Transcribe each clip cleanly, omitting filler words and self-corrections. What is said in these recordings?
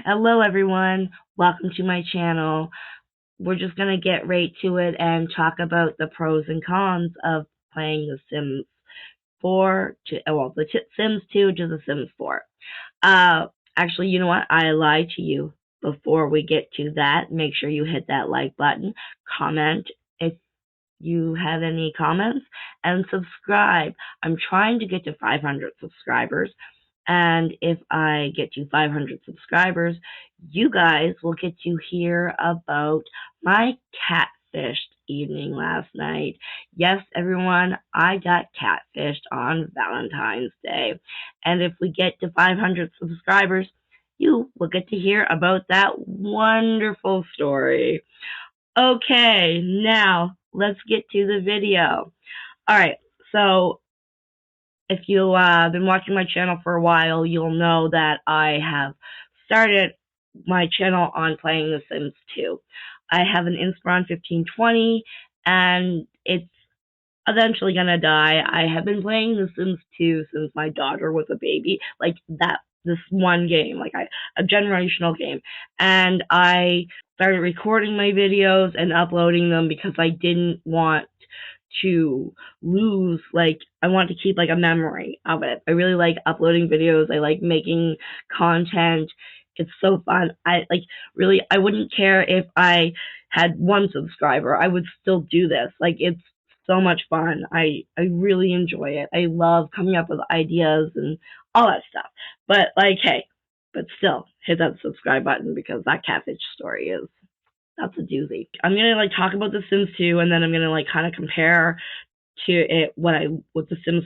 Hello everyone, welcome to my channel. We're just gonna get right to it and talk about the pros and cons of playing The Sims 4 the Sims 2 to The Sims 4. Uh, Actually, you know what? I lied to you. Before we get to that, make sure you hit that like button, comment if you have any comments, and subscribe. I'm trying to get to 500 subscribers. And if I get to 500 subscribers, you guys will get to hear about my catfished evening last night. Yes, everyone, I got catfished on Valentine's Day. And if we get to 500 subscribers, you will get to hear about that wonderful story. Okay, now let's get to the video. Alright, so if you've been watching my channel for a while, you'll know that I have started my channel on playing The Sims 2. I have an Inspiron 1520, and it's eventually gonna die. I have been playing The Sims 2 since my daughter was a baby, like that. This one game, a generational game, and I started recording my videos and uploading them because I didn't want to lose, I want to keep a memory of it. I really like uploading videos. I like making content. It's so fun. I wouldn't care if I had one subscriber. I would still do this. It's so much fun. I really enjoy it. I love coming up with ideas and all that stuff. But hey, but still hit that subscribe button because that catfish story is that's a doozy. I'm gonna talk about The Sims 2, and then I'm gonna kind of compare to it with The Sims.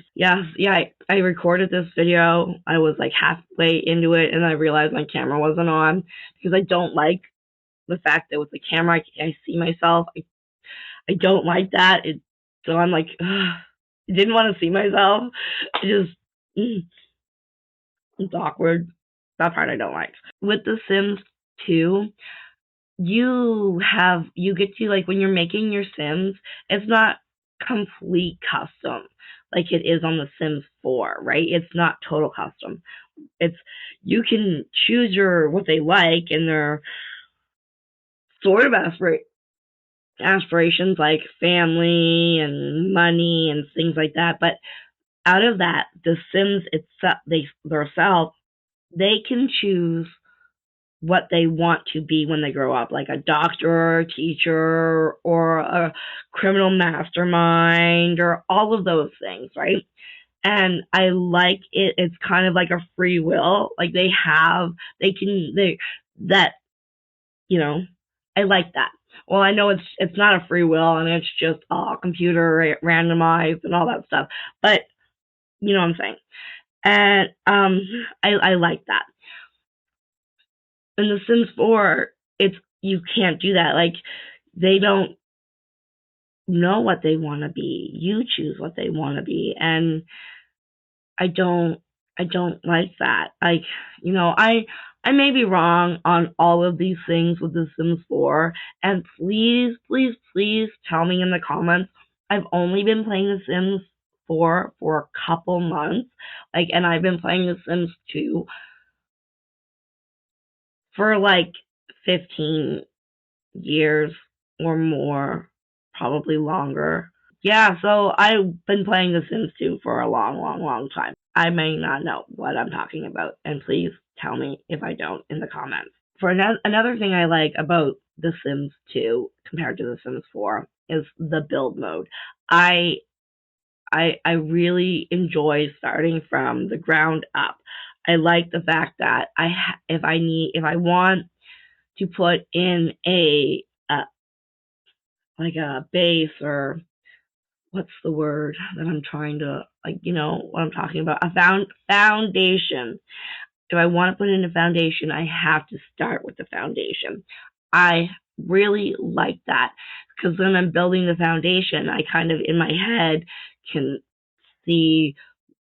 I recorded this video. I was halfway into it, and I realized my camera wasn't on because I don't like the fact that with the camera I see myself. I don't like that. So I'm ugh, I didn't want to see myself. It's awkward. That part I don't like. With The Sims 2, you get to when you're making your Sims, it's not complete custom like it is on The Sims 4, right? It's not total custom. It's you can choose what they like and their sort of aspirations like family and money and things like that. But out of that, The Sims itself, themselves, they can choose what they want to be when they grow up, like a doctor, teacher, or a criminal mastermind, or all of those things, right? And I like it. It's kind of like a free will. That, I like that. Well, I know it's not a free will, and it's just all computer randomized and all that stuff. But you know what I'm saying. And I like that. In The Sims 4, you can't do that. They don't know what they want to be. You choose what they want to be, and I don't like that. I may be wrong on all of these things with The Sims 4, and please, please, please tell me in the comments. I've only been playing The Sims 4 for a couple months, and I've been playing The Sims 2 for 15 years or more, probably longer. Yeah, so I've been playing The Sims 2 for a long, long, long time. I may not know what I'm talking about, and please tell me if I don't in the comments. For another thing I like about The Sims 2 compared to The Sims 4 is the build mode. I really enjoy starting from the ground up. I like the fact that if I want to put in a base, or what's the word that I'm trying to what I'm talking about, a foundation. If I want to put in a foundation, I have to start with the foundation. I really like that because when I'm building the foundation, I kind of in my head can see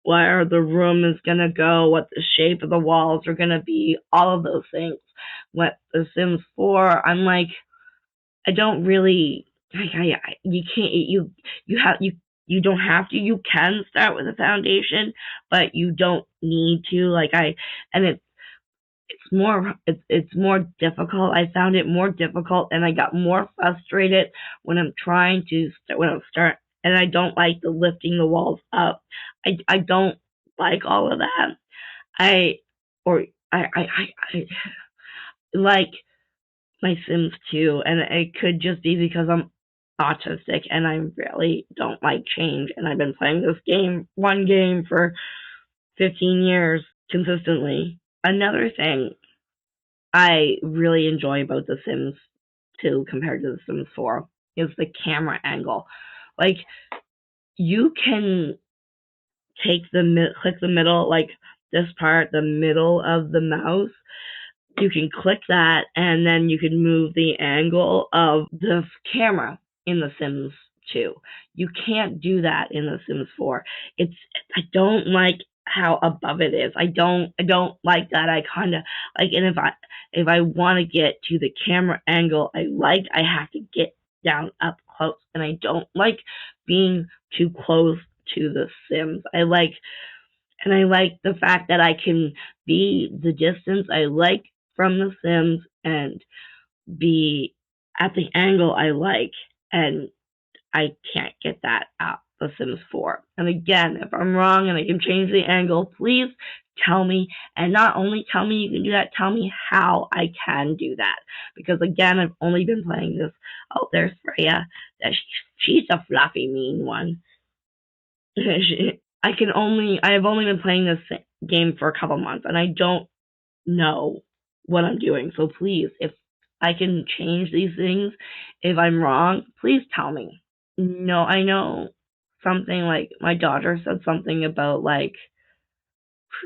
where the room is going to go, what the shape of the walls are going to be, all of those things. What The Sims 4, I'm I don't really, you can't, you don't have to, you can start with a foundation, but you don't need to, and it's it's more difficult. I found it more difficult, and I got more frustrated when I'm trying to when I'm start, and I don't like the lifting the walls up. I don't like all of that. I or I like my Sims too, and it could just be because I'm autistic and I really don't like change. And I've been playing one game for 15 years consistently. Another thing I really enjoy about The Sims 2 compared to The Sims 4 is the camera angle. Like, you can click the middle, like this part, the middle of the mouse. You can click that, and then you can move the angle of the camera in The Sims 2. You can't do that in The Sims 4. I don't like how above it is. I don't like that. I kind of like, and if I want to get to the camera angle I have to get down up close, and I don't like being too close to The Sims. I like the fact that I can be the distance I like from The Sims and be at the angle I like, and I can't get that out The Sims 4. And again, if I'm wrong and I can change the angle, please tell me. And not only tell me you can do that, tell me how I can do that. Because again, I've only been playing this. Oh, there's Freya. She's a fluffy, mean one. I have only been playing this game for a couple months, and I don't know what I'm doing. So please, if I can change these things, if I'm wrong, please tell me. No, I know something like my daughter said something about like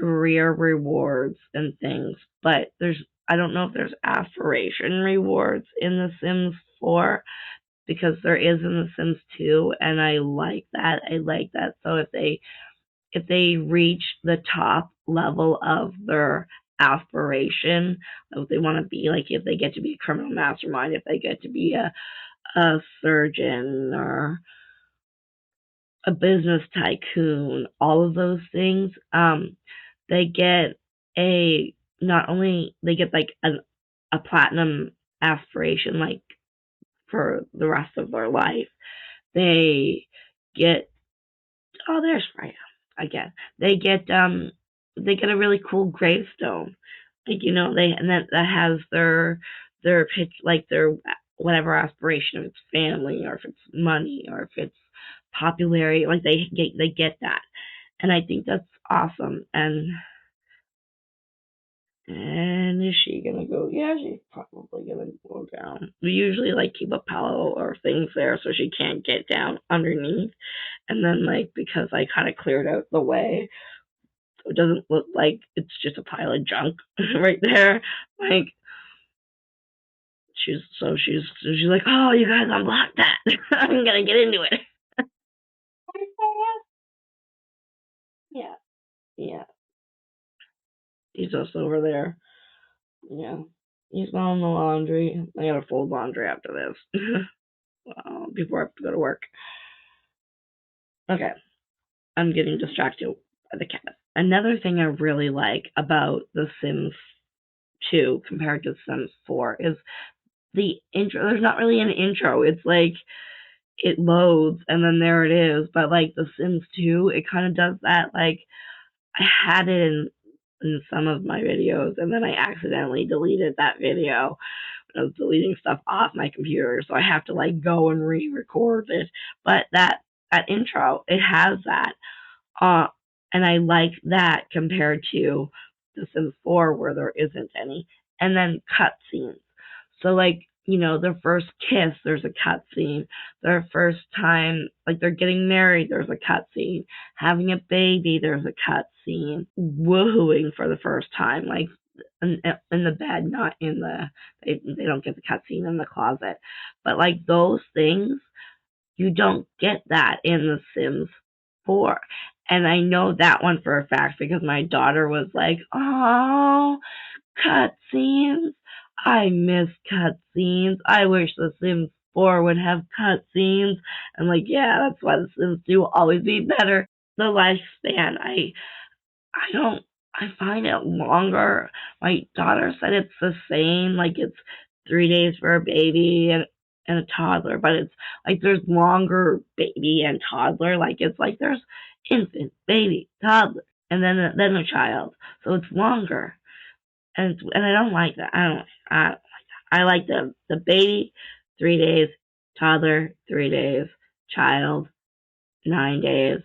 career rewards and things, but I don't know if there's aspiration rewards in The Sims 4 because there is in The Sims 2, and I like that. I like that. So if they reach the top level of their aspiration, if they want to be like, if they get to be a criminal mastermind, if they get to be a surgeon or a business tycoon, all of those things, they get a not only they get like a platinum aspiration like for the rest of their life. They get oh, there's Freya again. They get a really cool gravestone. Like, that has their pitch, like their whatever aspiration, if it's family or if it's money or if it's popularity, like they get that. And I think that's awesome. And is she gonna go? Yeah, she's probably gonna go down. We usually like keep a pillow or things there so she can't get down underneath. And then like because I kind of cleared out the way, so it doesn't look like it's just a pile of junk right there. Like she's like, oh, you guys unblock that. I'm gonna get into it. Yeah, yeah. He's just over there. Yeah. He's on the laundry. I gotta fold laundry after this. Before I have to go to work. Okay. I'm getting distracted by the cat. Another thing I really like about The Sims 2 compared to Sims 4 is the intro. There's not really an intro. It's like it loads and then there it is. But like The Sims 2, it kind of does that. Like I had it in some of my videos, and then I accidentally deleted that video. I was deleting stuff off my computer, so I have to like go and re-record it. But that intro, it has that, uh, and I like that compared to The Sims 4, where there isn't any. And then cutscenes. So like their first kiss, there's a cutscene. Their first time, like they're getting married, there's a cutscene. Having a baby, there's a cutscene. Woohooing for the first time, like in the bed, not in they don't get the cutscene in the closet. But like those things, you don't get that in The Sims 4. And I know that one for a fact because my daughter was like, oh, cutscenes. I miss cutscenes. I wish The Sims 4 would have cutscenes. I'm like, yeah, that's why The Sims 2 will always be better. The lifespan, I don't I find it longer. My daughter said it's the same, like it's 3 days for a baby and a toddler, but it's like there's longer baby and toddler. Like it's like there's infant, baby, toddler, and then a child. So it's longer, and I don't like that. I like the baby 3 days, toddler 3 days, child 9 days,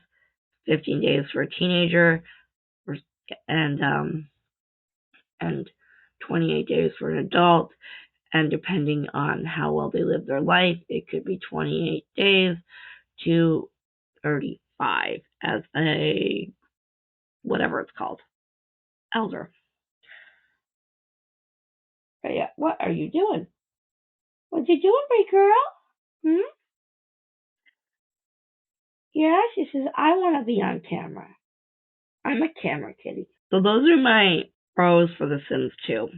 15 days for a teenager, and um and 28 days for an adult. And depending on how well they live their life, it could be 28 days to 35 as a whatever it's called, elder. But yeah, what are you doing? What you doing, big girl? Hmm? Yeah, she says, I want to be on camera. I'm a camera kitty. So those are my pros for The Sims 2.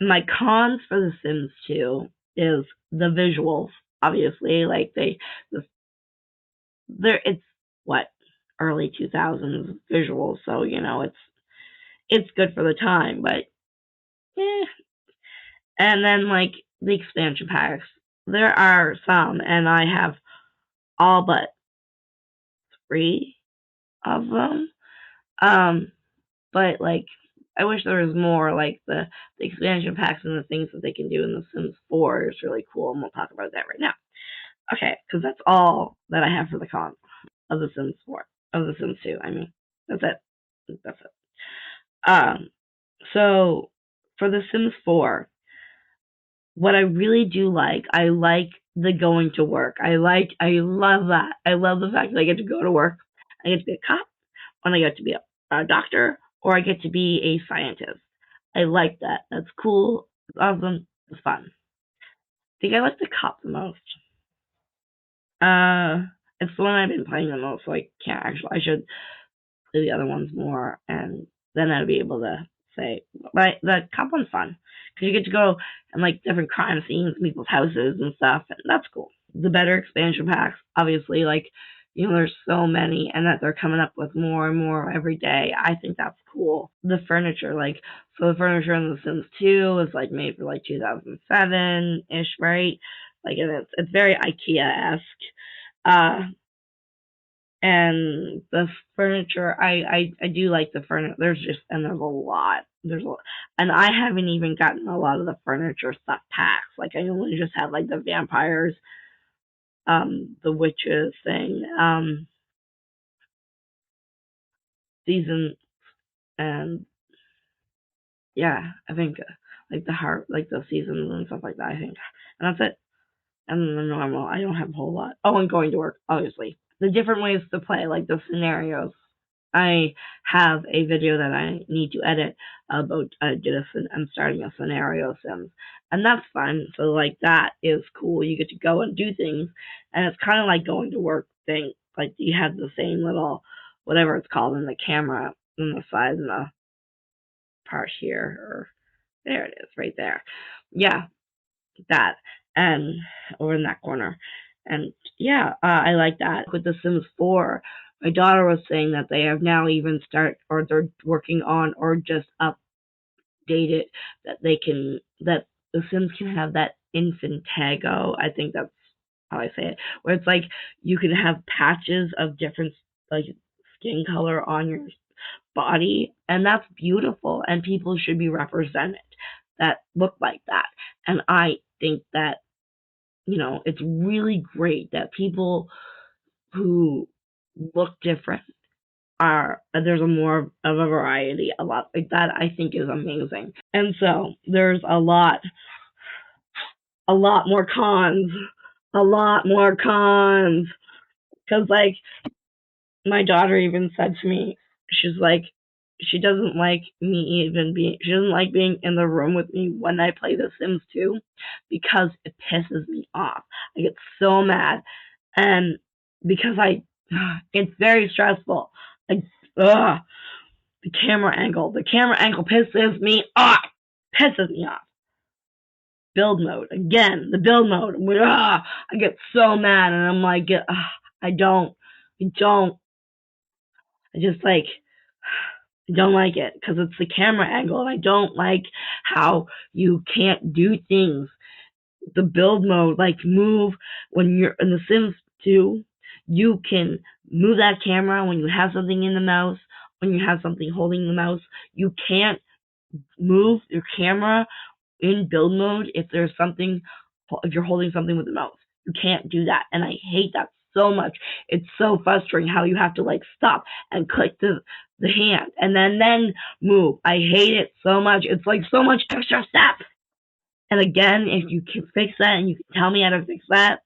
My cons for The Sims 2 is the visuals. Obviously, like it's what early 2000s visuals, so it's good for the time, but eh. And then like the expansion packs, there are some, and I have all but 3 of them. Um, but like I wish there was more. Like the expansion packs and the things that they can do in The Sims 4 is really cool, and we'll talk about that right now. Okay, because that's all that I have for the cons of The Sims 4, of The Sims 2. I mean, that's it. That's it. Um, so for The Sims 4, what I really do like, I like the going to work. I love that. I love the fact that I get to go to work. I get to be a cop, and I get to be a doctor, or I get to be a scientist. I like that. That's cool. It's awesome. It's fun. I think I like the cop the most. Uh, it's the one I've been playing the most, so I can't actually. I should play the other ones more, and then I'd be able to say. But the cop one's fun because you get to go and like different crime scenes, people's houses and stuff, and that's cool. The better expansion packs, obviously, like there's so many, and that they're coming up with more and more every day. I think that's cool. The furniture, like so, the furniture in The Sims 2 is like made for like 2007 ish, right? Like, and it's very IKEA esque. And the furniture, I do like the furniture. There's a lot. And I haven't even gotten a lot of the furniture stuff packs. Like I only just had like the vampires, the witches thing, season, and yeah, I think like the heart, like the seasons and stuff like that. I think, and that's it. And the normal, I don't have a whole lot. Oh, and going to work, obviously. The different ways to play, like the scenarios. I have a video that I need to edit about I'm starting a scenario sims, and that's fun. So like that is cool. You get to go and do things, and it's kind of like going to work thing. Like you have the same little whatever it's called in the camera on the side and the part here, or there it is, right there. Yeah, that, and over in that corner. And yeah, I like that. With The Sims 4, my daughter was saying that they have now even or they're working on, or just updated, that that The Sims can have that infantago. I think that's how I say it, where it's like you can have patches of different like skin color on your body, and that's beautiful, and people should be represented that look like that. And I think that it's really great that people who look different there's of a variety, a lot like that. I think is amazing. And so there's a lot more cons, because like my daughter even said to me, she's like, she doesn't like she doesn't like being in the room with me when I play The Sims 2 because it pisses me off. I get so mad, and because it's very stressful. Like, ugh, the camera angle pisses me off. Build mode again, the build mode. I get so mad, and I'm like, I don't, I just like. I don't like it because it's the camera angle, and I don't like how you can't do things. The build mode, like move when you're in The Sims 2, you can move that camera when you have something in the mouse, when you have something holding the mouse. You can't move your camera in build mode if you're holding something with the mouse. You can't do that, and I hate that so much. It's so frustrating how you have to like stop and click the hand and then move. I hate it so much. It's like so much extra step. And again, if you can fix that and you can tell me how to fix that,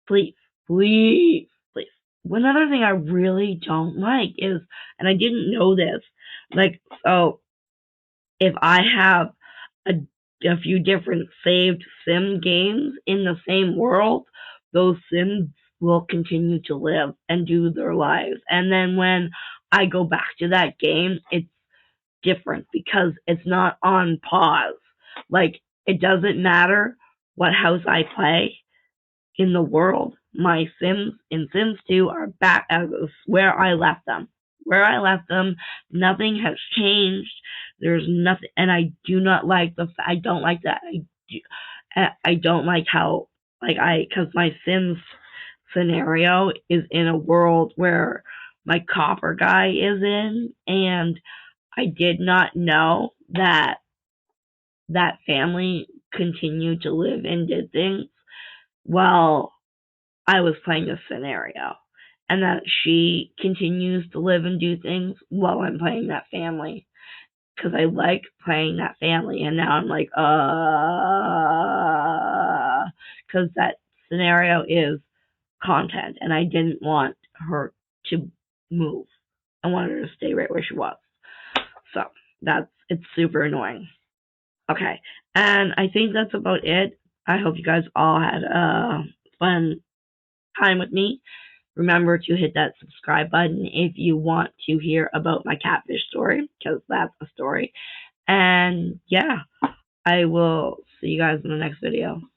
please, please, please. One other thing I really don't like is, and I didn't know this, like, so if I have a few different saved sim games in the same world, those sims will continue to live and do their lives. And then when I go back to that game, it's different because it's not on pause. Like, it doesn't matter what house I play in the world. My Sims in Sims 2 are back as where I left them. Where I left them, nothing has changed. There's nothing, and I do not like I don't like that. I don't like how, because my Sims scenario is in a world where my copper guy is in, and I did not know that that family continued to live and did things while I was playing this scenario. And that she continues to live and do things while I'm playing that family. Because I like playing that family, and now I'm like, because that scenario is content, and I didn't want her to move. I wanted her to stay right where she was. So it's super annoying. Okay, and I think that's about it. I hope you guys all had a fun time with me. Remember to hit that subscribe button if you want to hear about my catfish story, because that's a story. And yeah, I will see you guys in the next video.